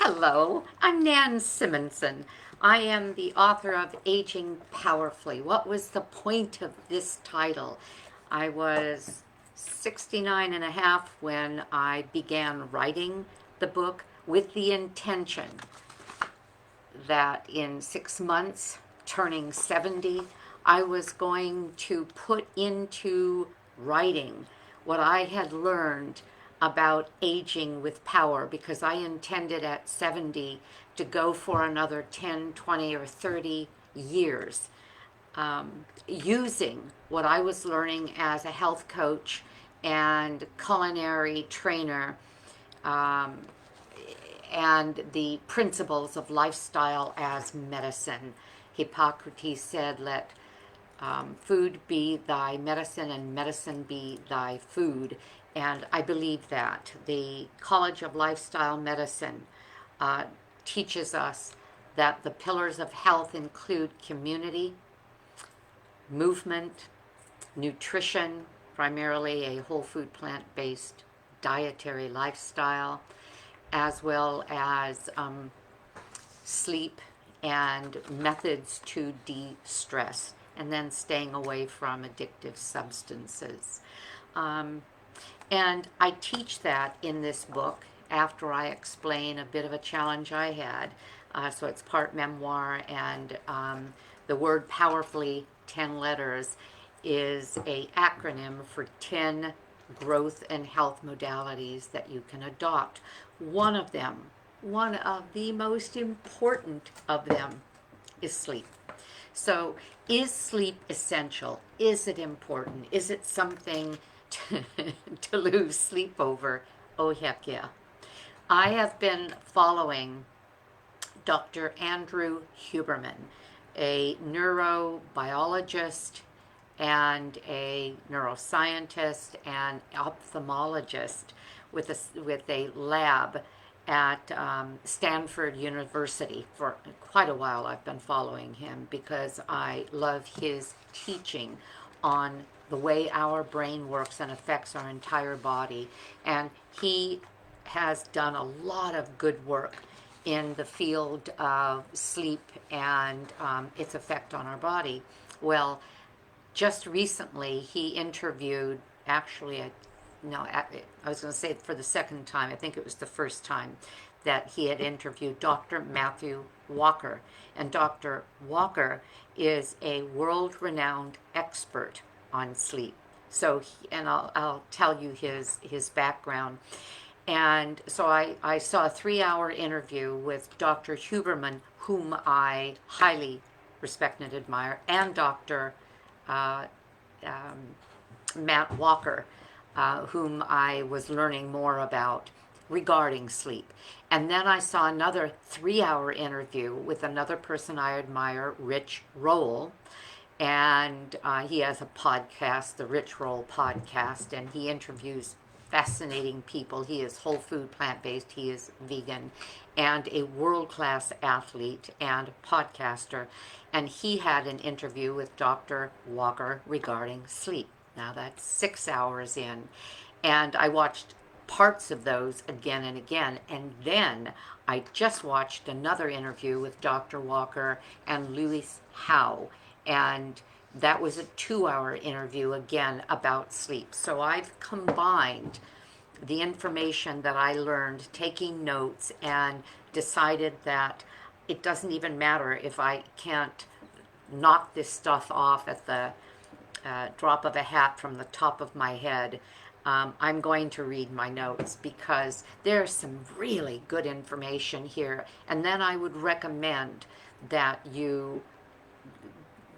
Hello, I'm Nan Simonson. I am the author of Aging Powerfully. What was the point of this title? I was 69 and a half when I began writing the book with the intention that in 6 months, turning 70, I was going to put into writing what I had learned about aging with power, because I intended at 70 to go for another 10, 20, or 30 years, using what I was learning as a health coach and culinary trainer, um, and the principles of lifestyle as medicine. Hippocrates said, let food be thy medicine and medicine be thy food. And I believe that. The College of Lifestyle Medicine teaches us that the pillars of health include community, movement, nutrition, primarily a whole food plant-based dietary lifestyle, as well as sleep and methods to de-stress, and then staying away from addictive substances. And I teach that in this book after I explain a bit of a challenge I had. So it's part memoir, and the word powerfully, 10 letters, is a acronym for 10 growth and health modalities that you can adopt. One of them, one of the most important of them, is sleep. So is sleep essential? Is it important? Is it something to lose sleep over? Oh, heck yeah. I have been following Dr. Andrew Huberman, a neurobiologist and a neuroscientist and ophthalmologist with a lab at Stanford University. For quite a while I've been following him because I love his teaching on the way our brain works and affects our entire body. And he has done a lot of good work in the field of sleep and its effect on our body. Well, just recently he interviewed, actually, I was going to say for the second time, I think it was the first time that he had interviewed Dr. Mathew Walker. And Dr. Walker is a world-renowned expert on sleep. So, and I'll tell you his background. And so I saw a 3-hour interview with Dr. Huberman, whom I highly respect and admire, and Dr. Matt Walker, whom I was learning more about regarding sleep. And then I saw another 3-hour interview with another person I admire, Rich Roll. And he has a podcast, the Rich Roll Podcast, and he interviews fascinating people. He is whole food, plant-based, he is vegan, and a world-class athlete and podcaster. And he had an interview with Dr. Walker regarding sleep. Now that's 6 hours in. And I watched parts of those again and again. And then I just watched another interview with Dr. Walker and Louse Howes. And that was a 2-hour interview again about sleep. So I've combined the information that I learned taking notes and decided that it doesn't even matter if I can't knock this stuff off at the drop of a hat from the top of my head. I'm going to read my notes because there's some really good information here. And then I would recommend that you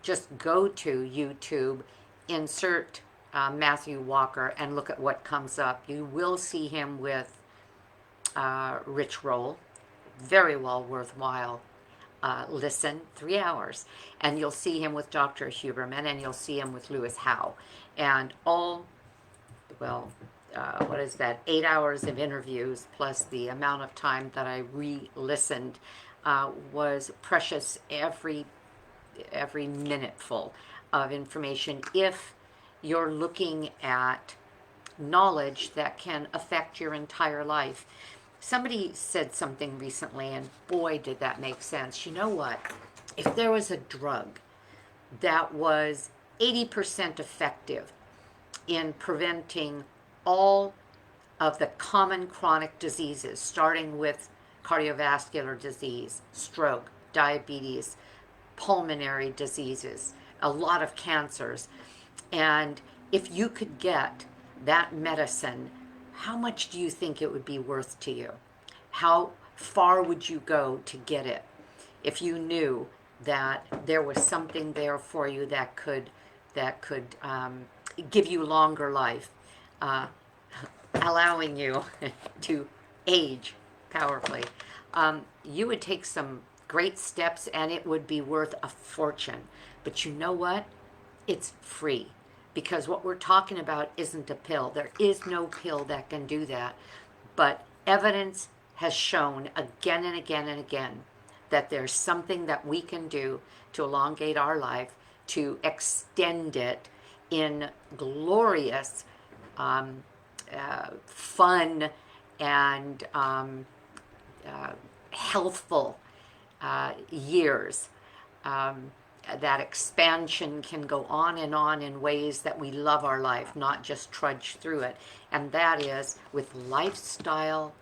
just go to YouTube, insert Mathew Walker, and look at what comes up. You will see him with Rich Roll. Very well worthwhile. Listen, 3 hours. And you'll see him with Dr. Huberman, and you'll see him with Louse Howes. And all, well, what is that, 8 hours of interviews plus the amount of time that I re-listened was precious. Every minute full of information if you're looking at knowledge that can affect your entire life. Somebody said something recently, and boy, did that make sense. You know what? If there was a drug that was 80% effective in preventing all of the common chronic diseases, starting with cardiovascular disease, stroke, diabetes, pulmonary diseases, a lot of cancers. And if you could get that medicine, how much do you think it would be worth to you? How far would you go to get it if you knew that there was something there for you that could give you longer life, allowing you to age powerfully? You would take some great steps, and it would be worth a fortune. But you know what? It's free, because what we're talking about isn't a pill. There is no pill that can do that. But evidence has shown again and again and again that there's something that we can do to elongate our life, to extend it in glorious, fun, and healthful years. That expansion can go on in ways that we love our life, not just trudge through it. And that is with lifestyle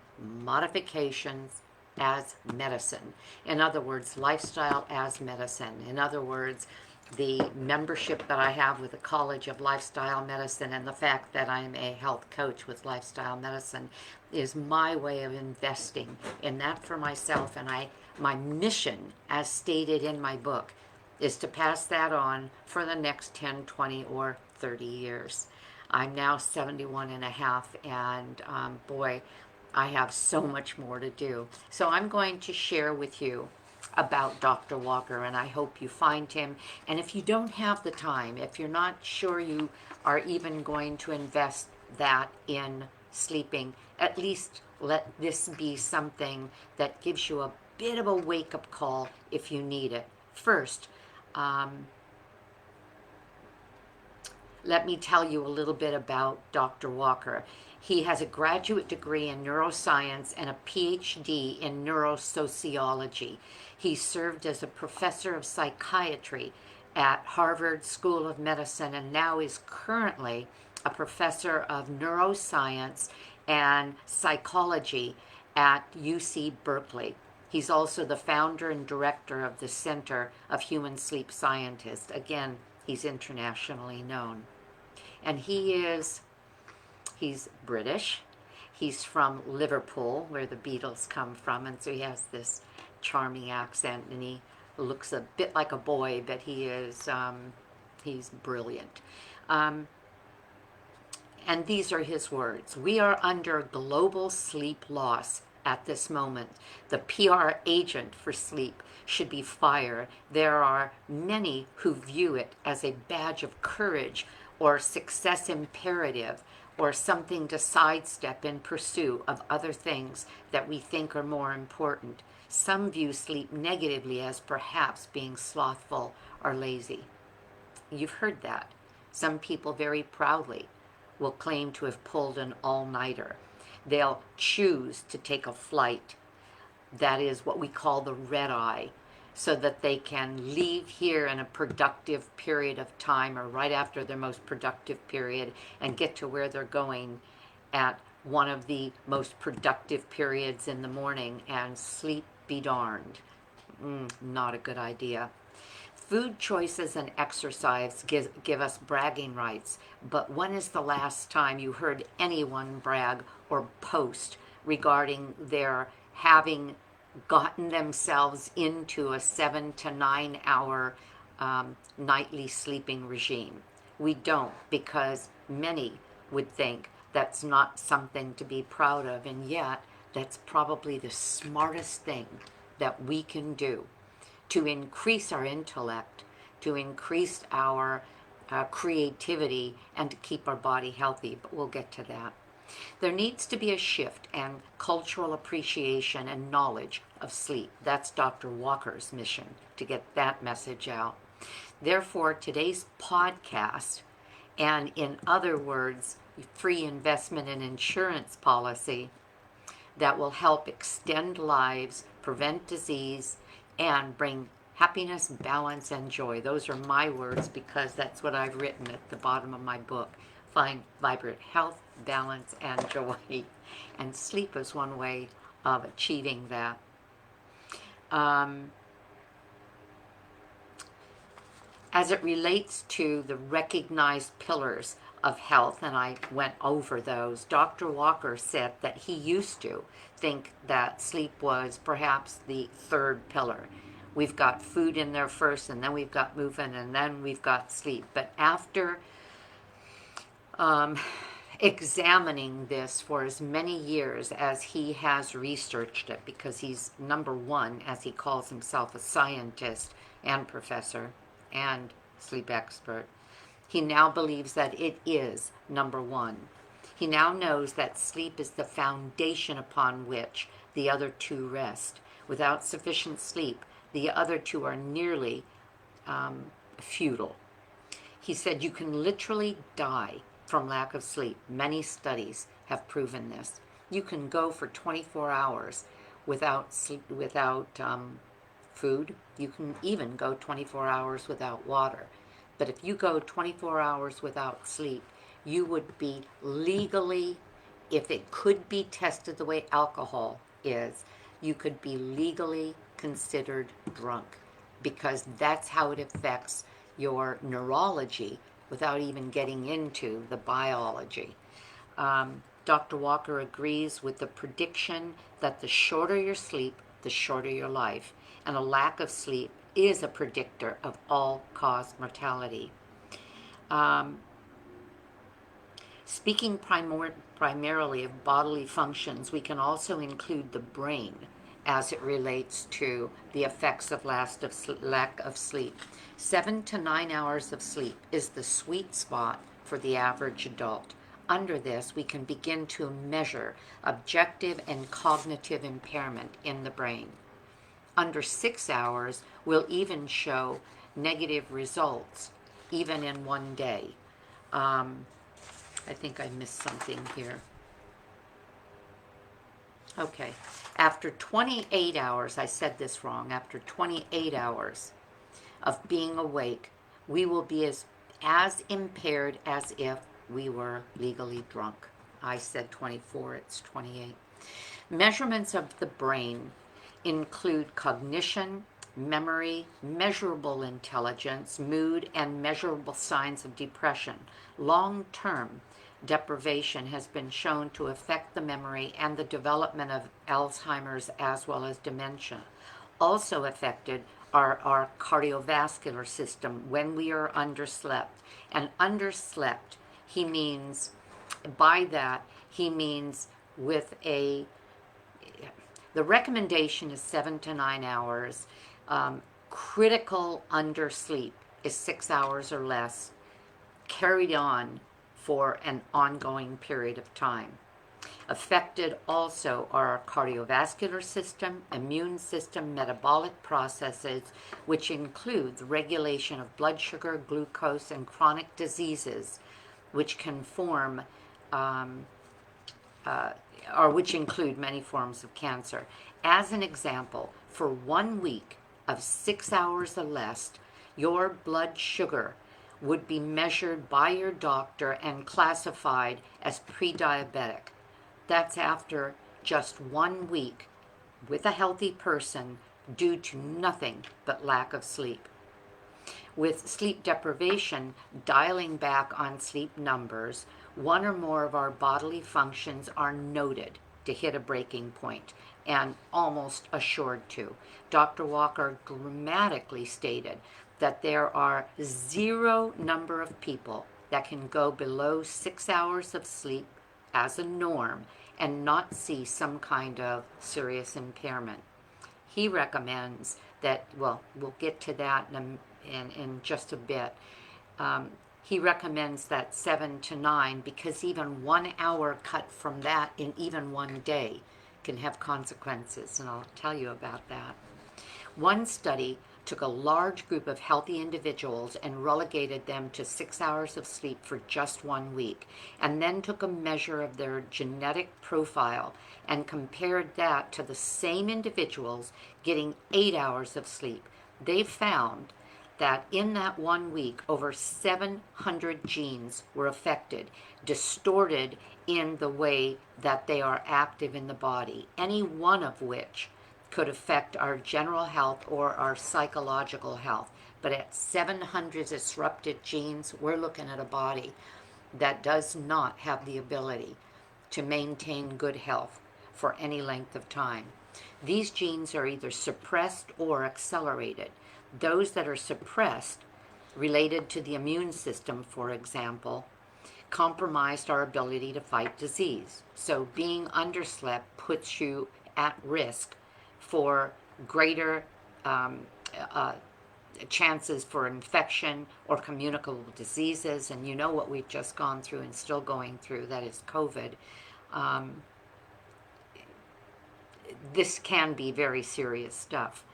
modifications as medicine. In other words, lifestyle as medicine. In other words, the membership that I have with the College of Lifestyle Medicine and the fact that I'm a health coach with lifestyle medicine is my way of investing in that for myself. And my mission, as stated in my book, is to pass that on for the next 10, 20, or 30 years. I'm now 71 and a half, and boy, I have so much more to do. So I'm going to share with you about Dr. Walker, and I hope you find him. And if you don't have the time, if you're not sure you are even going to invest that in sleeping, at least let this be something that gives you a bit of a wake-up call if you need it. First, let me tell you a little bit about Dr. Walker. He has a graduate degree in neuroscience and a PhD in neurosociology. He served as a professor of psychiatry at Harvard School of Medicine and now is currently a professor of neuroscience and psychology at UC Berkeley. He's also the founder and director of the Center of Human Sleep Scientists. Again, he's internationally known. And he's British. He's from Liverpool, where the Beatles come from, and so he has this charming accent, and he looks a bit like a boy, but he's brilliant. And these are his words. We are under global sleep loss at this moment. The PR agent for sleep should be fired. There are many who view it as a badge of courage or success imperative or something to sidestep in pursuit of other things that we think are more important. Some view sleep negatively as perhaps being slothful or lazy. You've heard that. Some people very proudly will claim to have pulled an all-nighter. They'll choose to take a flight that is what we call the red eye, so that they can leave here in a productive period of time or right after their most productive period and get to where they're going at one of the most productive periods in the morning and sleep be darned. Not a good idea. Food choices and exercise give us bragging rights, but when is the last time you heard anyone brag or post regarding their having gotten themselves into a 7 to 9 hour nightly sleeping regime? We don't, because many would think that's not something to be proud of, and yet that's probably the smartest thing that we can do to increase our intellect, to increase our creativity, and to keep our body healthy. But we'll get to that. There needs to be a shift and cultural appreciation and knowledge of sleep. That's Dr. Walker's mission, to get that message out. Therefore, today's podcast, and in other words, free investment and insurance policy, that will help extend lives, prevent disease, and bring happiness, balance, and joy. Those are my words because that's what I've written at the bottom of my book. Find vibrant health, balance, and joy. And sleep is one way of achieving that. As it relates to the recognized pillars of health, and I went over those, Dr. Walker said that he used to think that sleep was perhaps the third pillar. We've got food in there first, and then we've got movement, and then we've got sleep. But after examining this for as many years as he has researched it, because he's number one, as he calls himself, a scientist and professor and sleep expert, he now believes that it is number one. He now knows that sleep is the foundation upon which the other two rest. Without sufficient sleep, the other two are nearly futile. He said you can literally die from lack of sleep. Many studies have proven this. You can go for 24 hours without sleep, without food. You can even go 24 hours without water. But if you go 24 hours without sleep, you would be legally, if it could be tested the way alcohol is, you could be legally considered drunk, because that's how it affects your neurology without even getting into the biology. Dr. Walker agrees with the prediction that the shorter your sleep, the shorter your life, and a lack of sleep is a predictor of all-cause mortality. Speaking primarily of bodily functions, we can also include the brain as it relates to the effects of lack of sleep. 7 to 9 hours of sleep is the sweet spot for the average adult. Under this, we can begin to measure objective and cognitive impairment in the brain. Under 6 hours, we'll even show negative results, even in one day. I think I missed something here. Okay, after 28 hours, I said this wrong, after 28 hours of being awake, we will be as impaired as if we were legally drunk. I said 24, it's 28. Measurements of the brain include cognition, memory, measurable intelligence, mood, and measurable signs of depression. Long-term deprivation has been shown to affect the memory and the development of Alzheimer's as well as dementia. Also affected are our cardiovascular system when we are underslept. And underslept, he means, by that, he means with the recommendation is 7 to 9 hours. Critical undersleep is 6 hours or less, carried on for an ongoing period of time. Affected also are our cardiovascular system, immune system, metabolic processes, which include the regulation of blood sugar, glucose, and chronic diseases, which can form, or which include many forms of cancer. As an example, for 1 week of 6 hours or less, your blood sugar would be measured by your doctor and classified as pre-diabetic. That's after just 1 week with a healthy person due to nothing but lack of sleep. With sleep deprivation, dialing back on sleep numbers, one or more of our bodily functions are noted to hit a breaking point and almost assured to. Dr. Walker dramatically stated that there are zero number of people that can go below 6 hours of sleep as a norm and not see some kind of serious impairment. He recommends that, well, we'll get to that in just a bit. He recommends that 7 to 9 because even 1 hour cut from that in even one day can have consequences, and I'll tell you about that. One study took a large group of healthy individuals and relegated them to 6 hours of sleep for just 1 week, and then took a measure of their genetic profile and compared that to the same individuals getting 8 hours of sleep. They found that in that 1 week, over 700 genes were affected, distorted in the way that they are active in the body, any one of which could affect our general health or our psychological health. But at 700 disrupted genes, we're looking at a body that does not have the ability to maintain good health for any length of time. These genes are either suppressed or accelerated. Those that are suppressed, related to the immune system, for example, compromised our ability to fight disease. So being underslept puts you at risk for greater chances for infection or communicable diseases. And you know what we've just gone through and still going through, that is COVID. This can be very serious stuff.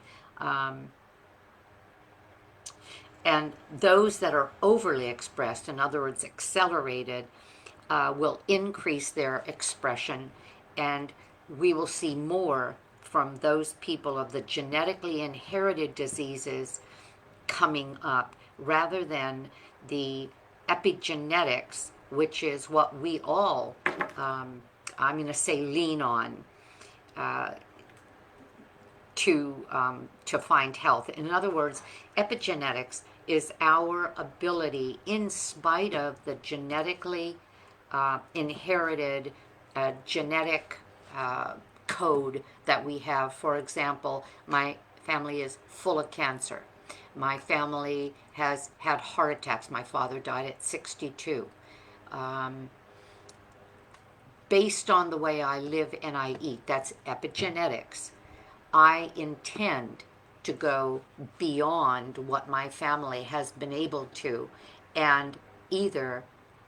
And those that are overly expressed, in other words, accelerated, will increase their expression, and we will see more from those people of the genetically inherited diseases coming up, rather than the epigenetics, which is what we all, I'm going to say, lean on to find health. In other words, epigenetics is our ability, in spite of the genetically inherited genetic code that we have. For example, my family is full of cancer. My family has had heart attacks. My father died at 62. Based on the way I live and I eat, that's epigenetics. I intend to go beyond what my family has been able to, and either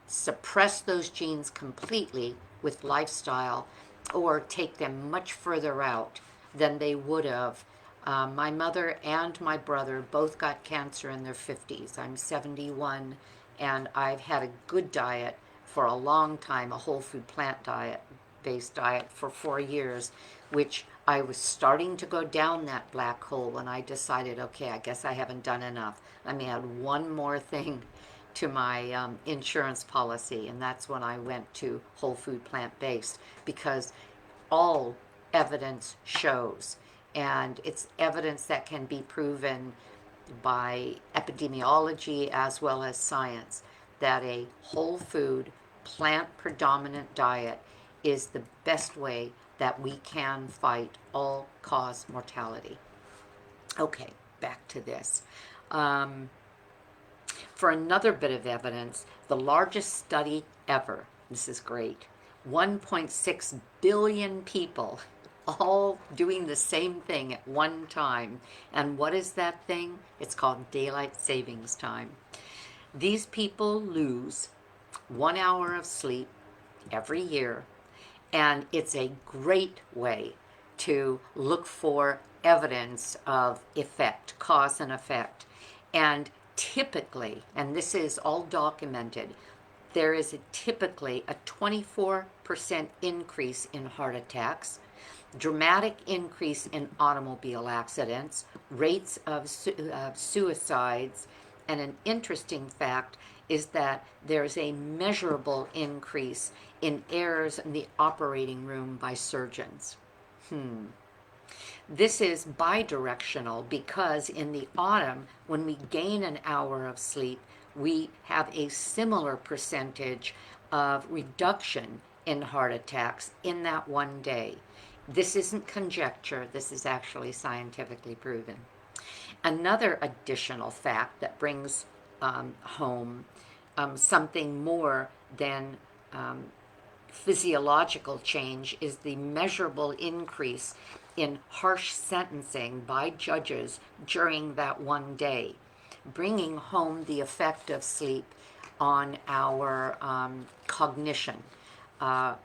suppress those genes completely with lifestyle or take them much further out than they would have. My mother and my brother both got cancer in their 50s. I'm 71, and I've had a good diet for a long time, a whole food plant based diet for 4 years, which I was starting to go down that black hole when I decided, okay, I guess I haven't done enough. Let me add one more thing to my insurance policy, and that's when I went to whole food plant-based, because all evidence shows, and it's evidence that can be proven by epidemiology as well as science, that a whole food, plant-predominant diet is the best way that we can fight all-cause mortality. Okay, back to this. For another bit of evidence, the largest study ever, this is great, 1.6 billion people all doing the same thing at one time. And what is that thing? It's called daylight savings time. These people lose 1 hour of sleep every year, and it's a great way to look for evidence of effect, cause and effect. And typically, and this is all documented, there is typically a 24% increase in heart attacks, dramatic increase in automobile accidents, rates of suicides, and an interesting fact is that there's a measurable increase in errors in the operating room by surgeons. This is bidirectional, because in the autumn, when we gain an hour of sleep, we have a similar percentage of reduction in heart attacks in that one day. This isn't conjecture, this is actually scientifically proven. Another additional fact that brings home something more than physiological change is the measurable increase in harsh sentencing by judges during that one day, bringing home the effect of sleep on our cognition,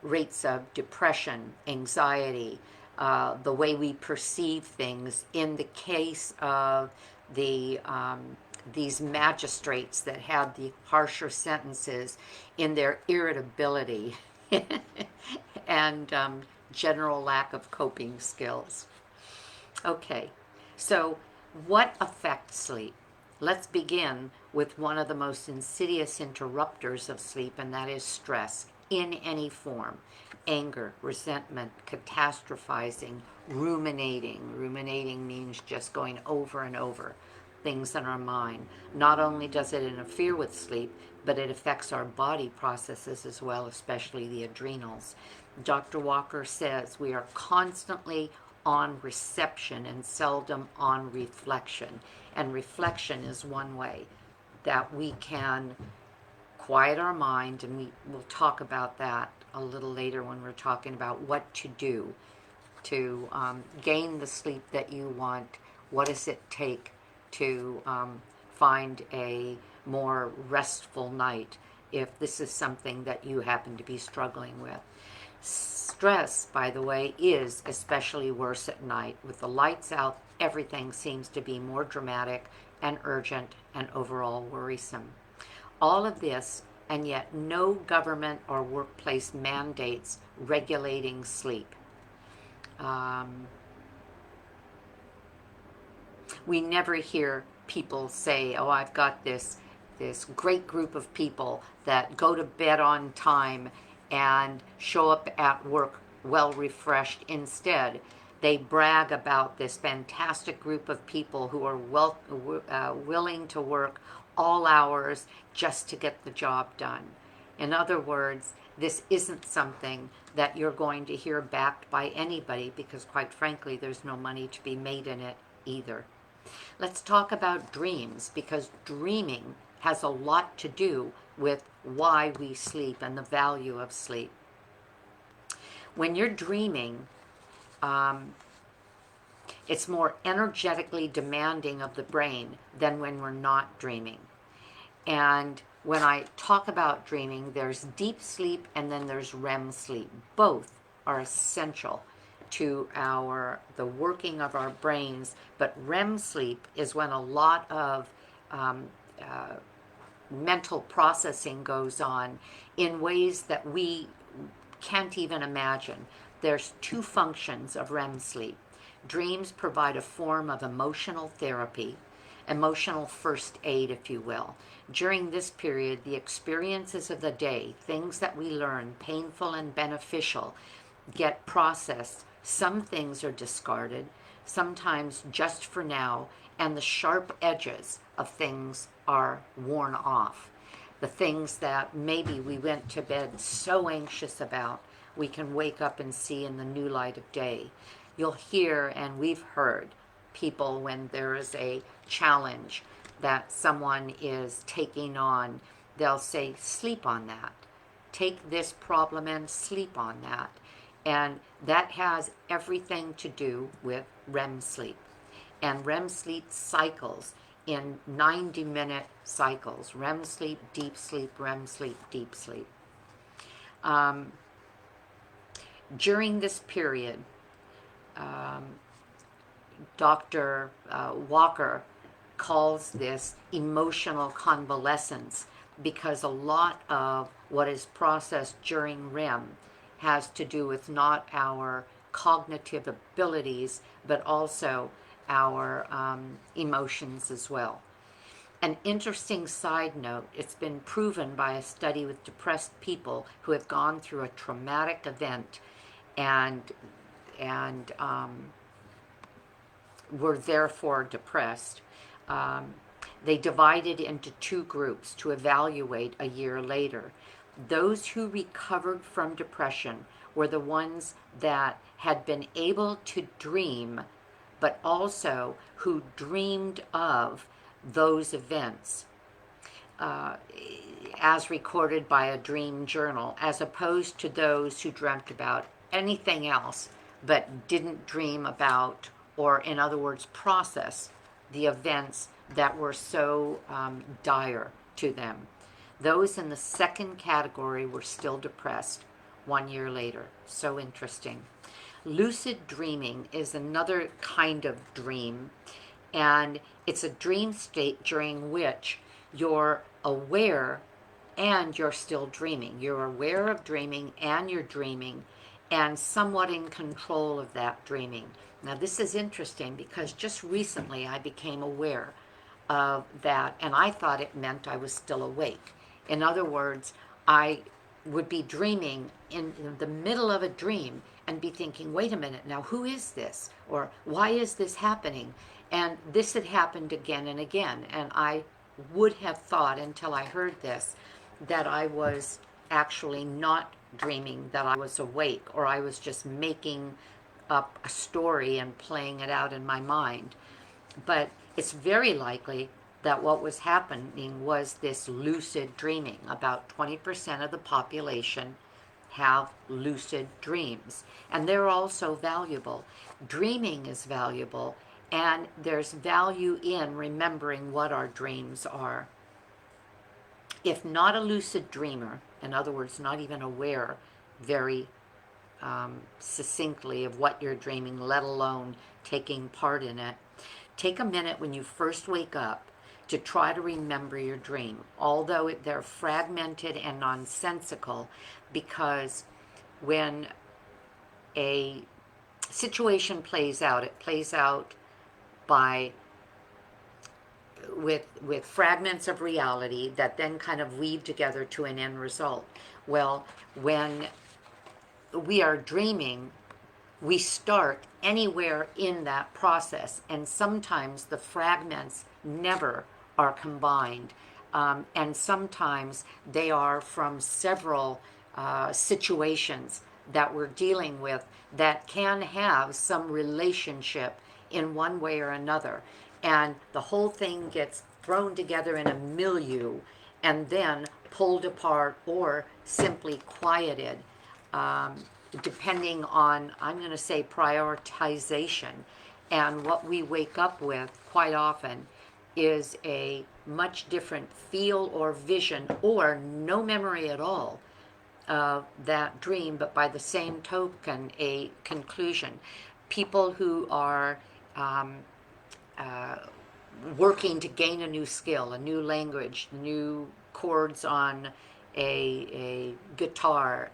rates of depression, anxiety, the way we perceive things. In the case of the these magistrates that had the harsher sentences in their irritability and general lack of coping skills. Okay, so what affects sleep? Let's begin with one of the most insidious interrupters of sleep, and that is stress in any form. Anger, resentment, catastrophizing, ruminating. Ruminating means just going over and over things in our mind. Not only does it interfere with sleep, but it affects our body processes as well, especially the adrenals. Dr. Walker says we are constantly on reception and seldom on reflection. And reflection is one way that we can quiet our mind, and we'll talk about that a little later when we're talking about what to do to gain the sleep that you want. What does it take to find a more restful night if this is something that you happen to be struggling with? Stress, by the way, is especially worse at night. With the lights out, everything seems to be more dramatic and urgent and overall worrisome. All of this, and yet no government or workplace mandates regulating sleep. We never hear people say, oh, I've got this great group of people that go to bed on time and show up at work well refreshed. Instead, they brag about this fantastic group of people who are willing to work all hours just to get the job done. In other words, this isn't something that you're going to hear backed by anybody, because quite frankly, there's no money to be made in it either. Let's talk about dreams, because dreaming has a lot to do with why we sleep and the value of sleep. When you're dreaming, it's more energetically demanding of the brain than when we're not dreaming. And when I talk about dreaming, there's deep sleep and then there's REM sleep. Both are essential to the working of our brains, but REM sleep is when a lot of mental processing goes on in ways that we can't even imagine. There's two functions of REM sleep. Dreams provide a form of emotional therapy, emotional first aid, if you will. During this period, the experiences of the day, things that we learn, painful and beneficial, get processed. Some things are discarded, sometimes just for now, and the sharp edges of things are worn off. The things that maybe we went to bed so anxious about, we can wake up and see in the new light of day. You'll hear, and we've heard, people when there is a challenge that someone is taking on, they'll say, sleep on that. Take this problem and sleep on that. And that has everything to do with REM sleep. And REM sleep cycles in 90-minute cycles. REM sleep, deep sleep, REM sleep, deep sleep. During this period, Dr. Walker calls this emotional convalescence, because a lot of what is processed during REM has to do with not our cognitive abilities, but also our emotions as well. An interesting side note, it's been proven by a study with depressed people who have gone through a traumatic event and were therefore depressed. They divided into two groups to evaluate a year later. Those who recovered from depression were the ones that had been able to dream, but also who dreamed of those events as recorded by a dream journal, as opposed to those who dreamt about anything else but didn't dream about, or in other words, process the events that were so dire to them. Those in the second category were still depressed 1 year later. So interesting. Lucid dreaming is another kind of dream, And it's a dream state during which you're aware and you're still dreaming. You're aware of dreaming and you're dreaming and somewhat in control of that dreaming. Now, this is interesting because just recently I became aware of that, and I thought it meant I was still awake. In other words, I would be dreaming in the middle of a dream and be thinking, wait a minute, now who is this? Or why is this happening? And this had happened again and again. And I would have thought until I heard this that I was actually not dreaming, that I was awake, or I was just making up a story and playing it out in my mind. But it's very likely that what was happening was this lucid dreaming. About 20% of the population have lucid dreams, and they're also valuable. Dreaming is valuable, and there's value in remembering what our dreams are. If not a lucid dreamer, in other words, not even aware very succinctly of what you're dreaming, let alone taking part in it, take a minute when you first wake up to try to remember your dream, although they're fragmented and nonsensical, because when a situation plays out, it plays out by with fragments of reality that then kind of weave together to an end result. Well, when we are dreaming, we start anywhere in that process, and sometimes the fragments never are combined, and sometimes they are from several situations that we're dealing with that can have some relationship in one way or another, and the whole thing gets thrown together in a milieu and then pulled apart or simply quieted, depending on, I'm going to say, prioritization. And what we wake up with quite often is a much different feel or vision, or no memory at all of that dream, but by the same token, a conclusion. People who are working to gain a new skill, a new language, new chords on a guitar,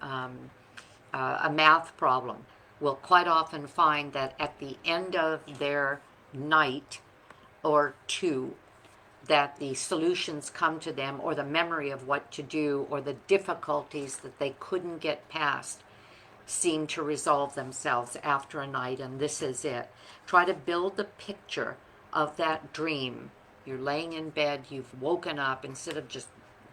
a math problem, will quite often find that at the end of their night or two, that the solutions come to them, or the memory of what to do, or the difficulties that they couldn't get past seem to resolve themselves after a night, and this is it. Try to build the picture of that dream. You're laying in bed, you've woken up, instead of just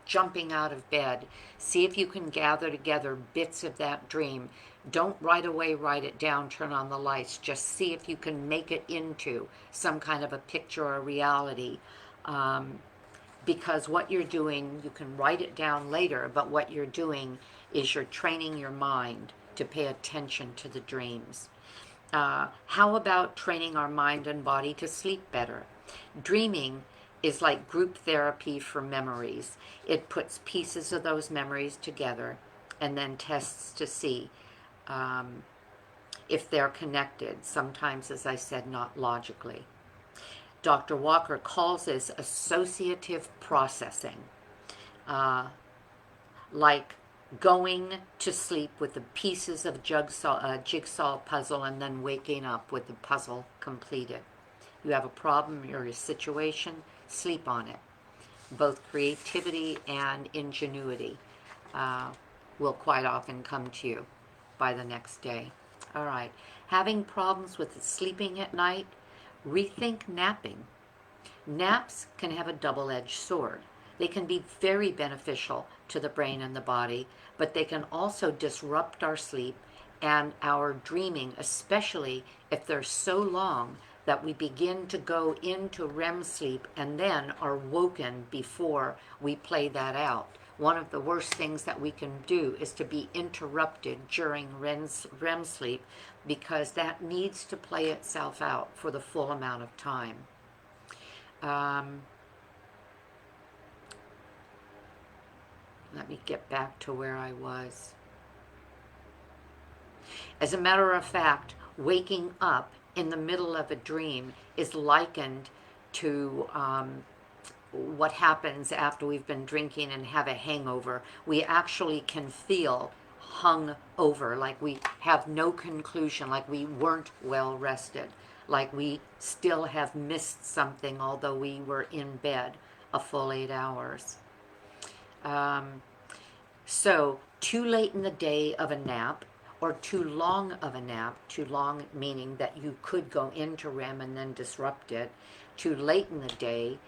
jumping out of bed, see if you can gather together bits of that dream. Don't right away write it down, turn on the lights. Just see if you can make it into some kind of a picture or reality. Because what you're doing, you can write it down later, but what you're doing is you're training your mind to pay attention to the dreams. How about training our mind and body to sleep better? Dreaming is like group therapy for memories. It puts pieces of those memories together and then tests to see if they're connected, sometimes, as I said, not logically. Dr. Walker calls this associative processing, like going to sleep with the pieces of jigsaw puzzle and then waking up with the puzzle completed. You have a problem or a situation, sleep on it. Both creativity and ingenuity will quite often come to you by the next day. All right. Having problems with sleeping at night, rethink napping. Naps can have a double-edged sword. They can be very beneficial to the brain and the body, but they can also disrupt our sleep and our dreaming, especially if they're so long that we begin to go into REM sleep and then are woken before we play that out. One of the worst things that we can do is to be interrupted during REM sleep, because that needs to play itself out for the full amount of time. Let me get back to where I was. As a matter of fact, waking up in the middle of a dream is likened to what happens after we've been drinking and have a hangover. We actually can feel hung over, like we have no conclusion, like we weren't well rested, like we still have missed something although we were in bed a full 8 hours. So too late in the day of a nap, or too long of a nap, too long meaning that you could go into REM and then disrupt it, too late in the day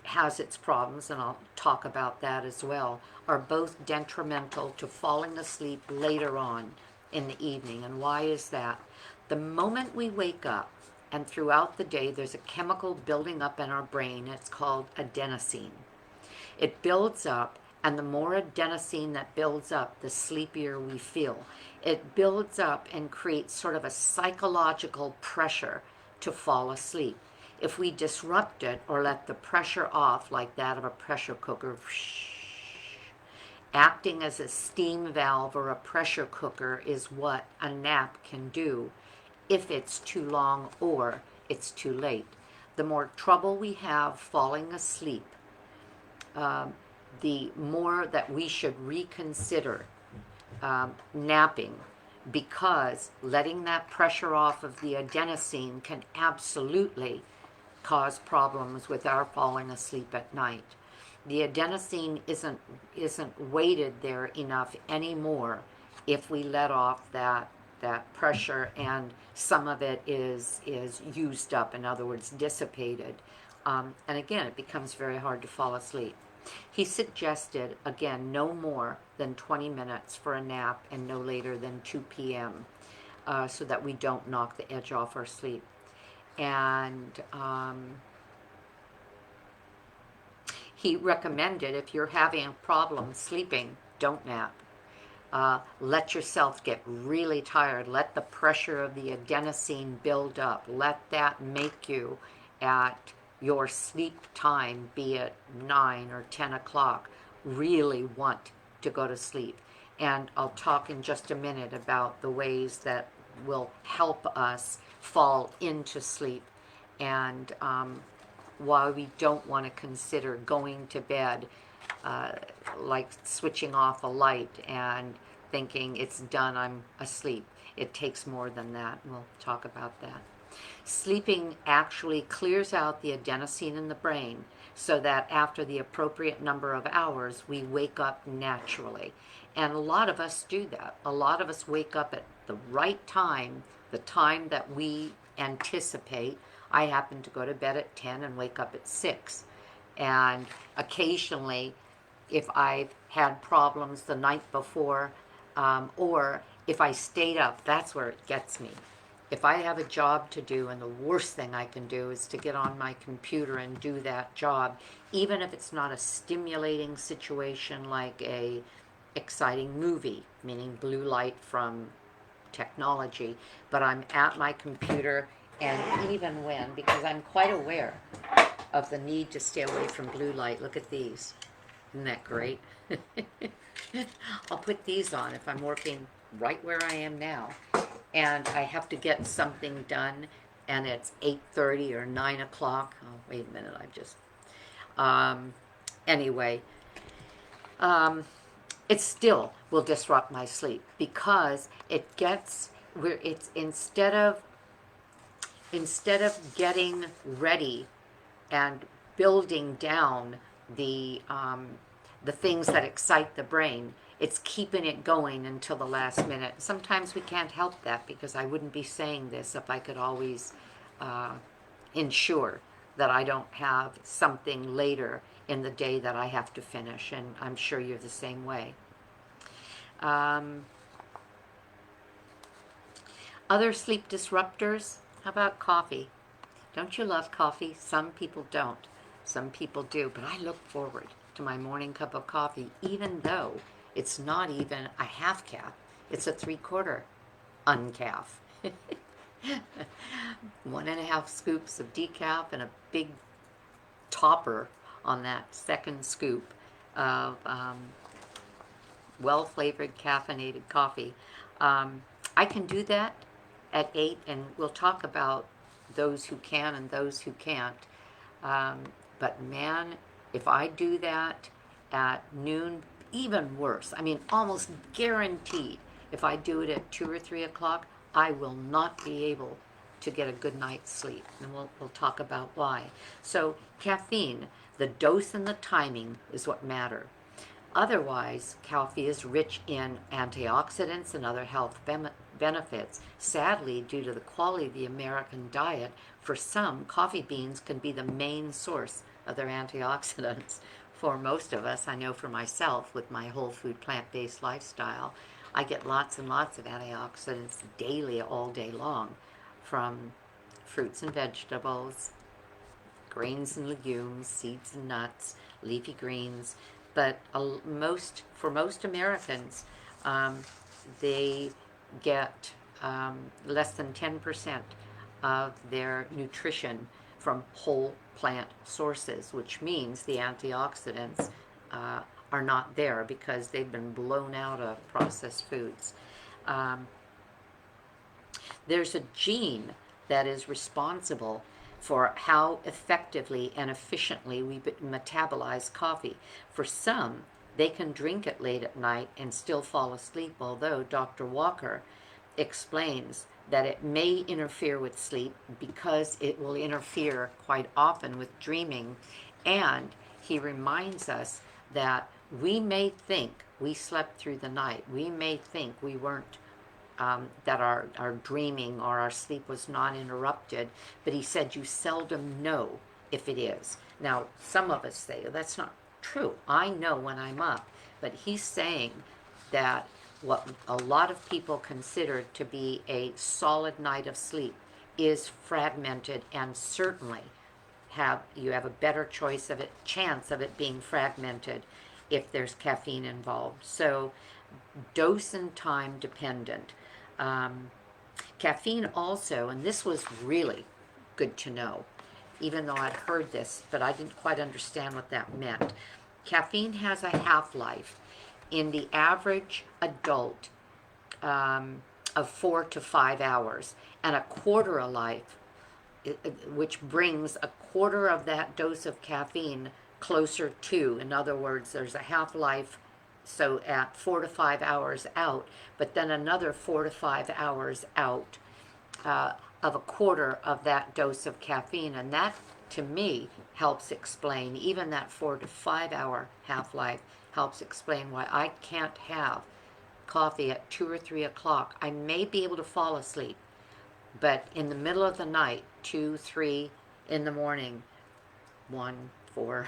has its problems, and I'll talk about that as well, are both detrimental to falling asleep later on in the evening. And why is that? The moment we wake up, and throughout the day, there's a chemical building up in our brain. It's called adenosine. It builds up, and the more adenosine that builds up, the sleepier we feel. It builds up and creates sort of a psychological pressure to fall asleep. If we disrupt it or let the pressure off like that of a pressure cooker, acting as a steam valve or a pressure cooker is what a nap can do if it's too long or it's too late. The more trouble we have falling asleep, the more that we should reconsider napping, because letting that pressure off of the adenosine can absolutely cause problems with our falling asleep at night. The adenosine isn't weighted there enough anymore if we let off that pressure, and some of it is used up, in other words, dissipated. And again, it becomes very hard to fall asleep. He suggested, again, no more than 20 minutes for a nap and no later than 2 p.m. So that we don't knock the edge off our sleep. And he recommended, if you're having a problem sleeping, don't nap. Let yourself get really tired. Let the pressure of the adenosine build up. Let that make you, at your sleep time, be it 9 or 10 o'clock, really want to go to sleep. And I'll talk in just a minute about the ways that will help us fall into sleep, and why we don't want to consider going to bed like switching off a light and thinking it's done, I'm asleep. It takes more than that, and we'll talk about that. Sleeping actually clears out the adenosine in the brain so that after the appropriate number of hours, we wake up naturally. And a lot of us do that. A lot of us wake up at the right time, the time that we anticipate. I happen to go to bed at 10 and wake up at 6. And occasionally, if I've had problems the night before, or if I stayed up, that's where it gets me. If I have a job to do, and the worst thing I can do is to get on my computer and do that job, even if it's not a stimulating situation like a exciting movie, meaning blue light from technology, but I'm at my computer, and even when, because I'm quite aware of the need to stay away from blue light. Look at these. Isn't that great? I'll put these on if I'm working right where I am now, and I have to get something done, and it's 8:30 or 9 o'clock. Oh, wait a minute, I just... anyway, it still will disrupt my sleep, because it gets where it's instead of getting ready and building down the things that excite the brain, it's keeping it going until the last minute. Sometimes we can't help that, because I wouldn't be saying this if I could always ensure that I don't have something later in the day that I have to finish, and I'm sure you're the same way. Other sleep disruptors, how about coffee? Don't you love coffee? Some people don't. Some people do, but I look forward to my morning cup of coffee, even though it's not even a half calf. It's a 3/4 uncalf. 1.5 scoops of decaf and a big topper on that second scoop of well-flavored caffeinated coffee. I can do that at 8, and we'll talk about those who can and those who can't. But man, if I do that at noon, even worse. I mean, almost guaranteed, if I do it at 2 or 3 o'clock, I will not be able to get a good night's sleep. And we'll talk about why. So caffeine, the dose and the timing is what matter. Otherwise, coffee is rich in antioxidants and other health benefits. Sadly, due to the quality of the American diet, for some, coffee beans can be the main source of their antioxidants. For most of us, I know for myself, with my whole food plant-based lifestyle, I get lots and lots of antioxidants daily, all day long, from fruits and vegetables, grains and legumes, seeds and nuts, leafy greens. But for most Americans, they get less than 10% of their nutrition from whole plant sources, which means the antioxidants are not there because they've been blown out of processed foods. There's a gene that is responsible for how effectively and efficiently we metabolize coffee. For some, they can drink it late at night and still fall asleep, although Dr. Walker explains that it may interfere with sleep because it will interfere quite often with dreaming. And he reminds us that we may think we slept through the night. We may think we weren't, that our dreaming or our sleep was not interrupted, but he said you seldom know if it is. Now, some of us say, that's not true. I know when I'm up, but he's saying that what a lot of people consider to be a solid night of sleep is fragmented, and certainly you have a better chance of it being fragmented if there's caffeine involved. So dose and time dependent. Caffeine also, and this was really good to know, even though I'd heard this, but I didn't quite understand what that meant. Caffeine has a half-life in the average adult of 4 to 5 hours, and a quarter a life, which brings a quarter of that dose of caffeine closer to. In other words, there's a half-life, so at 4 to 5 hours out, but then another 4 to 5 hours out of a quarter of that dose of caffeine. And that, to me, helps explain, even that 4 to 5 hour half-life helps explain why I can't have coffee at 2 or 3 o'clock. I may be able to fall asleep, but in the middle of the night, 2, 3 in the morning, 1, 4,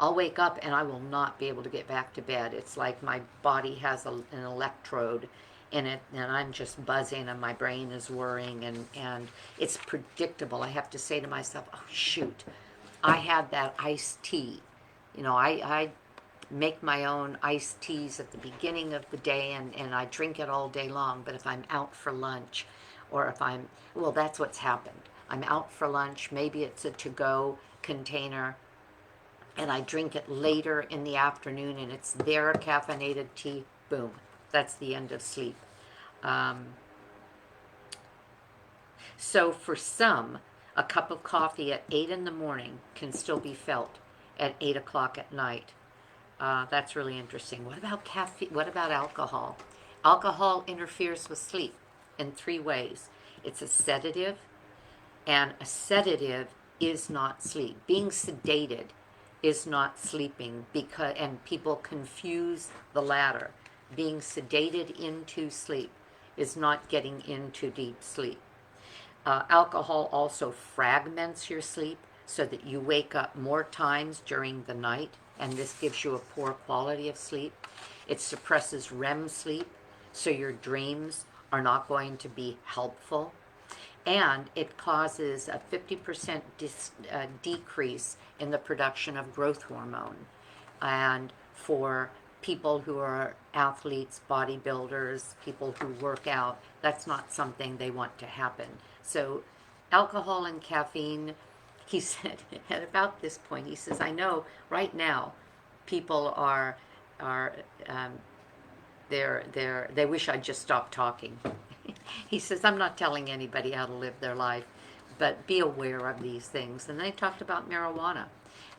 I'll wake up and I will not be able to get back to bed. It's like my body has an electrode in it, and I'm just buzzing and my brain is whirring, and it's predictable. I have to say to myself, oh shoot, I had that iced tea. You know, I make my own iced teas at the beginning of the day, and I drink it all day long. But if I'm out for lunch, or if well, that's what's happened. I'm out for lunch, maybe it's a to-go container, and I drink it later in the afternoon, and it's their caffeinated tea, boom, that's the end of sleep. So for some, a cup of coffee at 8 in the morning can still be felt at 8 o'clock at night. That's really interesting. What about caffeine? What about alcohol? Alcohol interferes with sleep in 3 ways. It's a sedative, and a sedative is not sleep. Being sedated is not sleeping, and people confuse the latter. Being sedated into sleep is not getting into deep sleep. Alcohol also fragments your sleep so that you wake up more times during the night, and this gives you a poor quality of sleep. It suppresses REM sleep, so your dreams are not going to be helpful. And it causes a 50% decrease in the production of growth hormone. And for people who are athletes, bodybuilders, people who work out, that's not something they want to happen. So alcohol and caffeine, he said, at about this point, he says, I know right now people they wish I'd just stopped talking. He says, I'm not telling anybody how to live their life, but be aware of these things. And they talked about marijuana.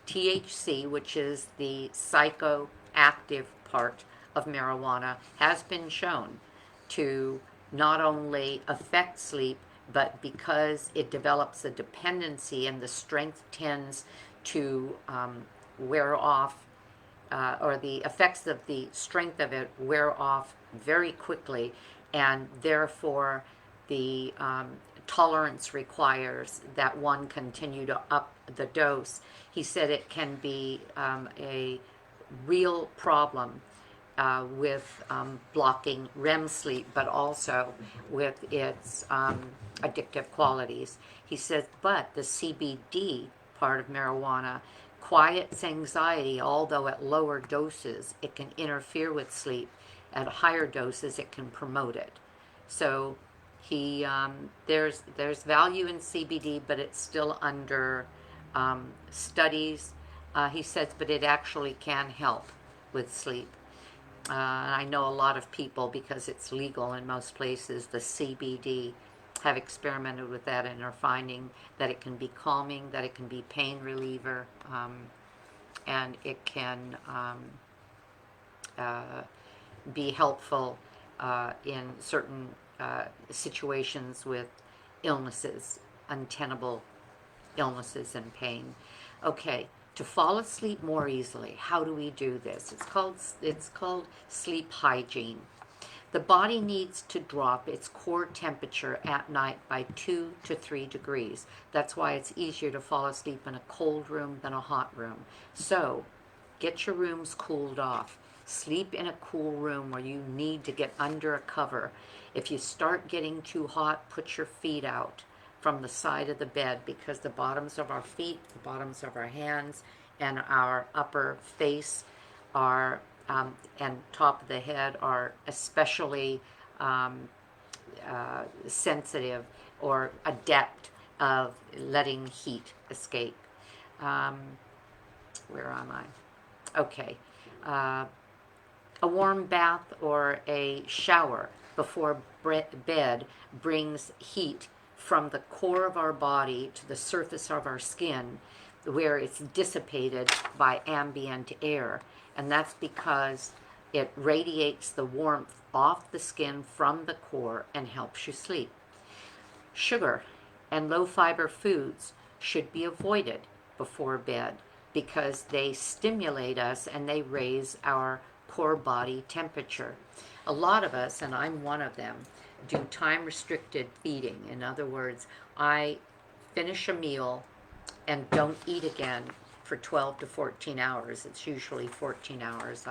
THC, which is the psychoactive part of marijuana, has been shown to not only affect sleep, but because it develops a dependency and the strength tends to wear off, or the effects of the strength of it wear off very quickly, and therefore the tolerance requires that one continue to up the dose. He said it can be a real problem with blocking REM sleep, but also with its addictive qualities. He says, but the CBD part of marijuana quiets anxiety, although at lower doses it can interfere with sleep. At higher doses it can promote it. So he there's value in CBD, but it's still under studies. He says, but it actually can help with sleep. I know a lot of people, because it's legal in most places, the CBD, have experimented with that and are finding that it can be calming, that it can be pain reliever, and it can be helpful in certain situations with illnesses, untenable illnesses and pain. Okay, to fall asleep more easily, how do we do this? It's called sleep hygiene. The body needs to drop its core temperature at night by 2 to 3 degrees. That's why it's easier to fall asleep in a cold room than a hot room. So, get your rooms cooled off. Sleep in a cool room where you need to get under a cover. If you start getting too hot, put your feet out from the side of the bed, because the bottoms of our feet, the bottoms of our hands, and our upper face are and top of the head are especially sensitive or adept of letting heat escape. Where am I? Okay. A warm bath or a shower before bed brings heat from the core of our body to the surface of our skin, where it's dissipated by ambient air. And that's because it radiates the warmth off the skin from the core and helps you sleep. Sugar and low-fiber foods should be avoided before bed because they stimulate us and they raise our core body temperature. A lot of us, and I'm one of them, do time-restricted feeding. In other words, I finish a meal and don't eat again for 12 to 14 hours. It's usually 14 hours.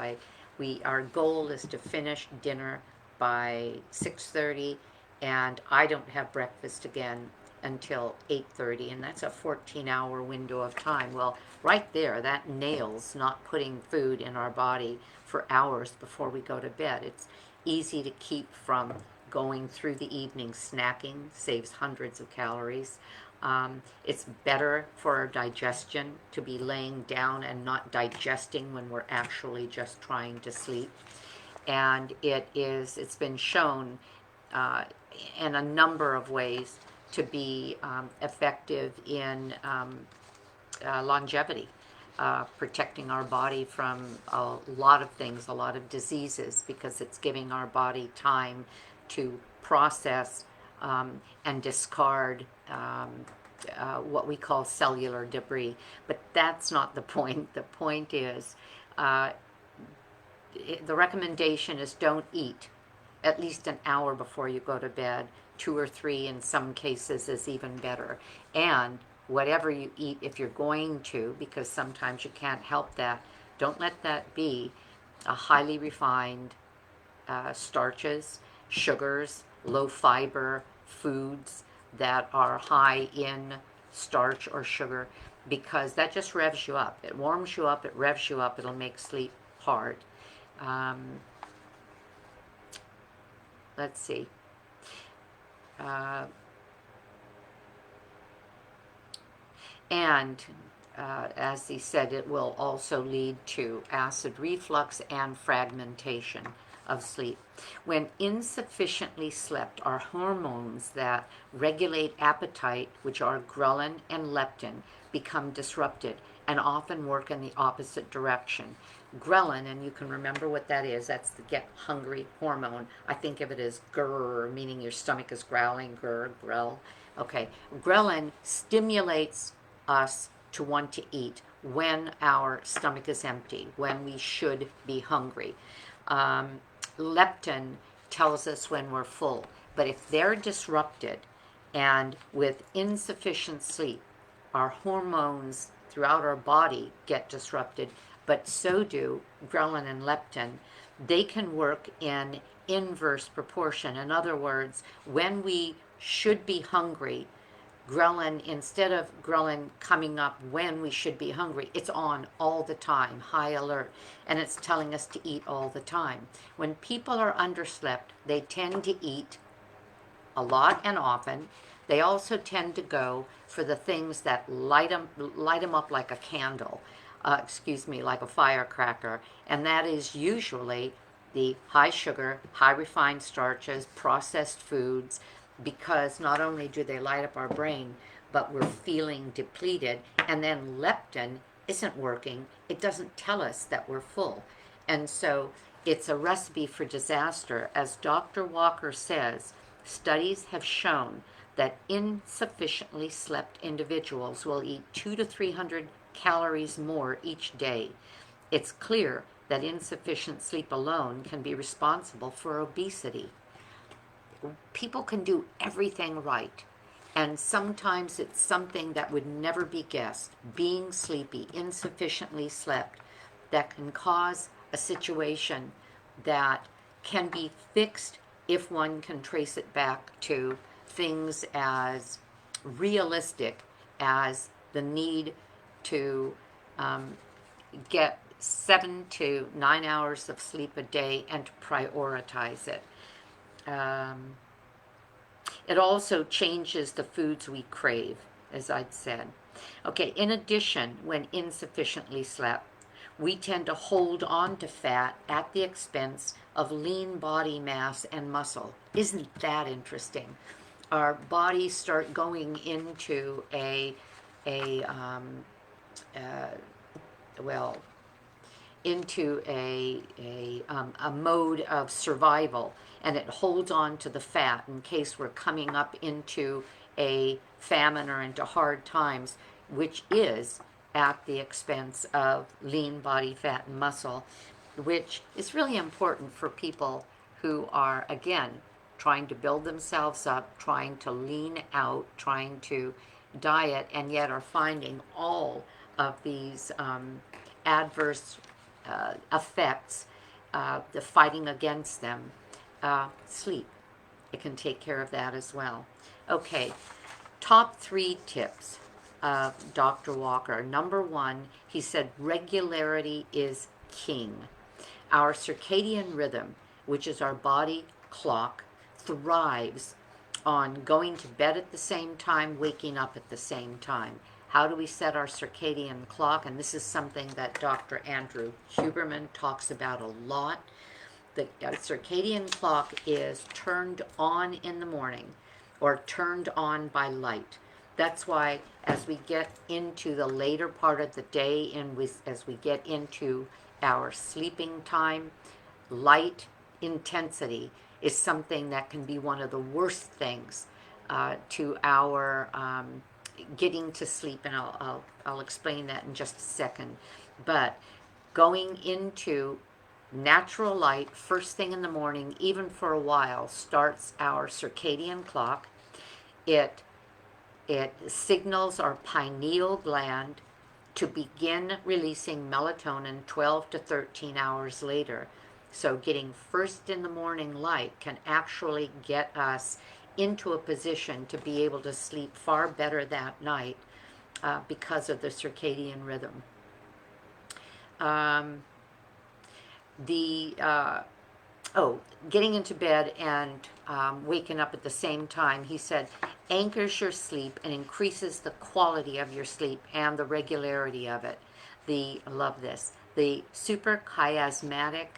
Our goal is to finish dinner by 6:30, and I don't have breakfast again until 8:30, and that's a 14-hour window of time. Well, right there, that nails not putting food in our body for hours before we go to bed. It's easy to keep from going through the evening snacking, saves hundreds of calories. It's better for our digestion to be laying down and not digesting when we're actually just trying to sleep. And it's been shown in a number of ways to be effective in longevity, protecting our body from a lot of things, a lot of diseases, because it's giving our body time to process and discard what we call cellular debris. But that's not the point. The point is, the recommendation is don't eat at least an hour before you go to bed. 2 or 3 in some cases is even better. And whatever you eat, if you're going to, because sometimes you can't help that, don't let that be a highly refined starches, sugars, low fiber foods that are high in starch or sugar, because that just revs you up. It warms you up, it revs you up, it'll make sleep hard. Let's see. And as he said, it will also lead to acid reflux and fragmentation of sleep. When insufficiently slept, our hormones that regulate appetite, which are ghrelin and leptin, become disrupted and often work in the opposite direction. Ghrelin, and you can remember what that is, that's the get hungry hormone. I think of it as grrr, meaning your stomach is growling, grrr, grell. Okay, ghrelin stimulates us to want to eat when our stomach is empty, when we should be hungry. Leptin tells us when we're full. But if they're disrupted and with insufficient sleep, our hormones throughout our body get disrupted, but so do ghrelin and leptin. They can work in inverse proportion. In other words, when we should be hungry, ghrelin, instead of ghrelin coming up when we should be hungry, it's on all the time, high alert, and it's telling us to eat all the time. When people are underslept, they tend to eat a lot and often. They also tend to go for the things that light them up like a candle, like a firecracker, and that is usually the high sugar, high refined starches, processed foods, because not only do they light up our brain, but we're feeling depleted, and then leptin isn't working. It doesn't tell us that we're full. And so it's a recipe for disaster. As Dr. Walker says, studies have shown that insufficiently slept individuals will eat 200 to 300 calories more each day. It's clear that insufficient sleep alone can be responsible for obesity. People can do everything right, and sometimes it's something that would never be guessed, being sleepy, insufficiently slept, that can cause a situation that can be fixed if one can trace it back to things as realistic as the need to get 7 to 9 hours of sleep a day and to prioritize it. It also changes the foods we crave, as I'd said. Okay, in addition, when insufficiently slept, we tend to hold on to fat at the expense of lean body mass and muscle. Isn't that interesting? Our bodies start going into a mode of survival, and it holds on to the fat in case we're coming up into a famine or into hard times, which is at the expense of lean body fat and muscle, which is really important for people who are, again, trying to build themselves up, trying to lean out, trying to diet, and yet are finding all of these adverse effects, the fighting against them. Sleep, it can take care of that as well. Okay, top 3 tips of Dr. Walker. Number 1, he said regularity is king. Our circadian rhythm, which is our body clock, thrives on going to bed at the same time, waking up at the same time. How do we set our circadian clock? And this is something that Dr. Andrew Huberman talks about a lot. The circadian clock is turned on in the morning or turned on by light. That's why as we get into the later part of the day and as we get into our sleeping time, light intensity is something that can be one of the worst things to our getting to sleep, and I'll explain that in just a second. But going into natural light first thing in the morning, even for a while, starts our circadian clock. It signals our pineal gland to begin releasing melatonin 12 to 13 hours later. So getting first in the morning light can actually get us into a position to be able to sleep far better that night because of the circadian rhythm. Getting into bed and waking up at the same time, he said, anchors your sleep and increases the quality of your sleep and the regularity of it. I love this. The suprachiasmatic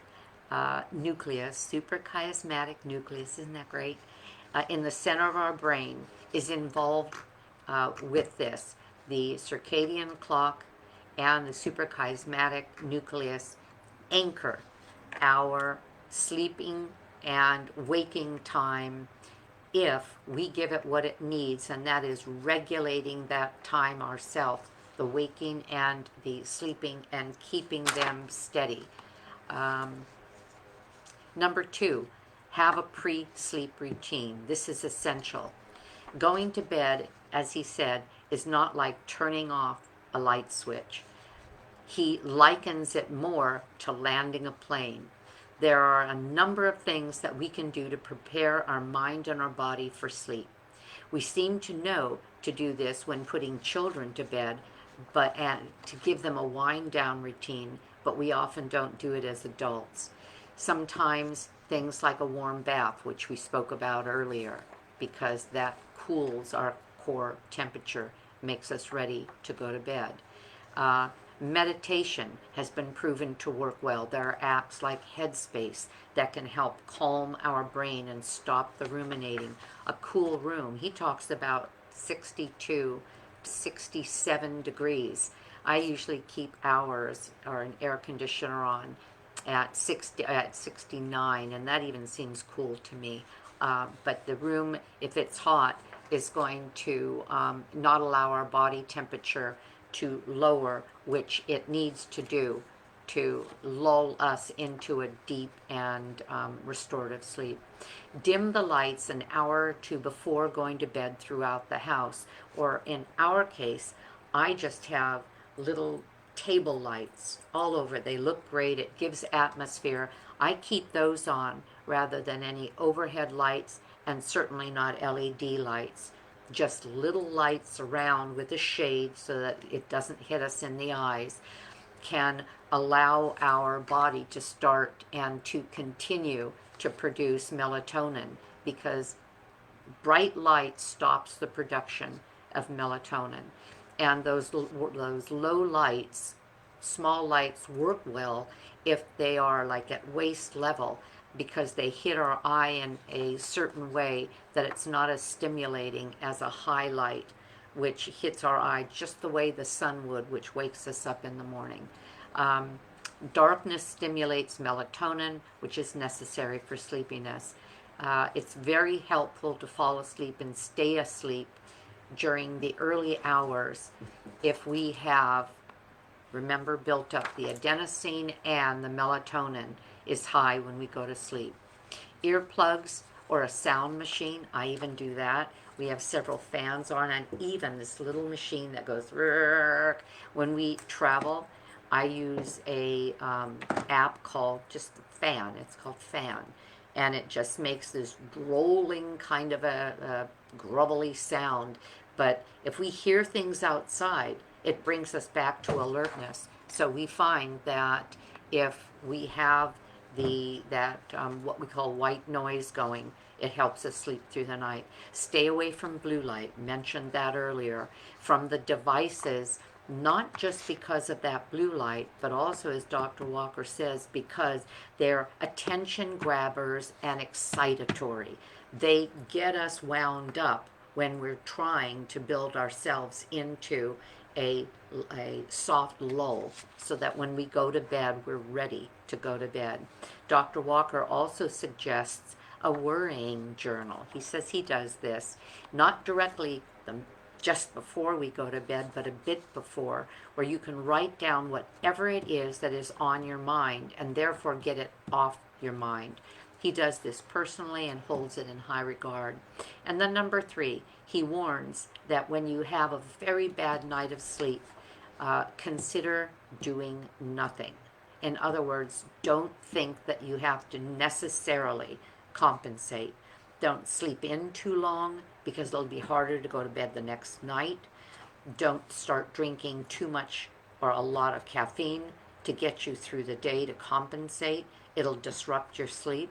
nucleus, suprachiasmatic nucleus, isn't that great? In the center of our brain is involved with this. The circadian clock and the suprachiasmatic nucleus anchor our sleeping and waking time if we give it what it needs, and that is regulating that time ourselves, the waking and the sleeping, and keeping them steady. Number 2, have a pre-sleep routine. This is essential. Going to bed, as he said, is not like turning off a light switch. He likens it more to landing a plane. There are a number of things that we can do to prepare our mind and our body for sleep. We seem to know to do this when putting children to bed, but to give them a wind down routine, but we often don't do it as adults. Sometimes things like a warm bath, which we spoke about earlier, because that cools our core temperature, makes us ready to go to bed. Meditation has been proven to work well. There are apps like Headspace that can help calm our brain and stop the ruminating. A cool room, he talks about 62, 67 degrees. I usually keep ours or an air conditioner on at 69, and that even seems cool to me. But the room, if it's hot, is going to not allow our body temperature to lower, which it needs to do to lull us into a deep and restorative sleep. Dim the lights an hour or two before going to bed throughout the house, or in our case, I just have little table lights all over. They look great. It gives atmosphere. I keep those on rather than any overhead lights, and certainly not LED lights. Just little lights around with a shade so that it doesn't hit us in the eyes can allow our body to start and to continue to produce melatonin, because bright light stops the production of melatonin. And those low lights, small lights, work well if they are like at waist level, because they hit our eye in a certain way that it's not as stimulating as a high light, which hits our eye just the way the sun would, which wakes us up in the morning. Darkness stimulates melatonin, which is necessary for sleepiness. It's very helpful to fall asleep and stay asleep during the early hours if we have, remember, built up the adenosine, and the melatonin is high when we go to sleep. Earplugs or a sound machine, I even do that. We have several fans on, and even this little machine that goes when we travel. I use a app called just Fan. It's called Fan, and it just makes this rolling kind of a grubbly sound. But if we hear things outside, it brings us back to alertness. So we find that if we have what we call white noise going, it helps us sleep through the night. Stay away from blue light, mentioned that earlier, from the devices, not just because of that blue light, but also, as Dr. Walker says, because they're attention grabbers and excitatory. They get us wound up when we're trying to build ourselves into a soft lull, so that when we go to bed, we're ready to go to bed. Dr. Walker also suggests a worrying journal. He says he does this, not directly just before we go to bed, but a bit before, where you can write down whatever it is that is on your mind and therefore get it off your mind. He does this personally and holds it in high regard. And then number 3, he warns that when you have a very bad night of sleep, consider doing nothing. In other words, don't think that you have to necessarily compensate. Don't sleep in too long, because it'll be harder to go to bed the next night. Don't start drinking too much or a lot of caffeine to get you through the day to compensate. It'll disrupt your sleep.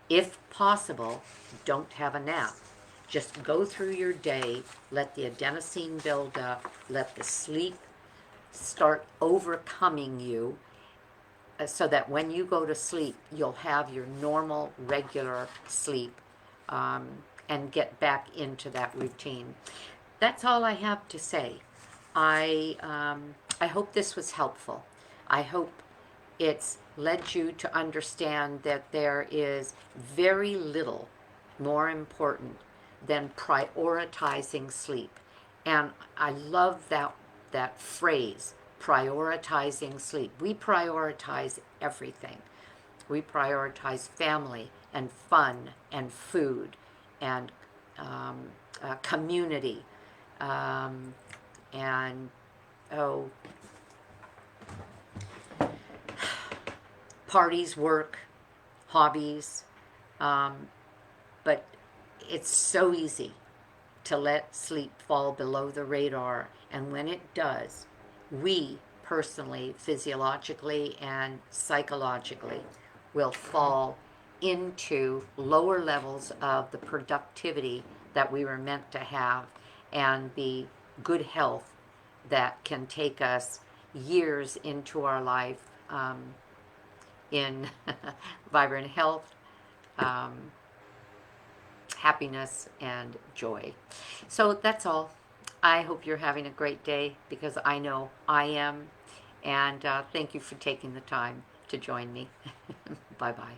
If possible, don't have a nap. Just go through your day, let the adenosine build up, let the sleep start overcoming you, so that when you go to sleep, you'll have your normal, regular sleep, and get back into that routine. That's all I have to say. I hope this was helpful. I hope it's led you to understand that there is very little more important than prioritizing sleep. And I love that phrase, prioritizing sleep. We prioritize everything. We prioritize family and fun and food and community, and oh, parties, work, hobbies, but it's so easy to let sleep fall below the radar, and when it does, we personally, physiologically and psychologically, will fall into lower levels of the productivity that we were meant to have and the good health that can take us years into our life, in vibrant health, happiness, and joy. So that's all. I hope you're having a great day, because I know I am. And thank you for taking the time to join me. Bye-bye.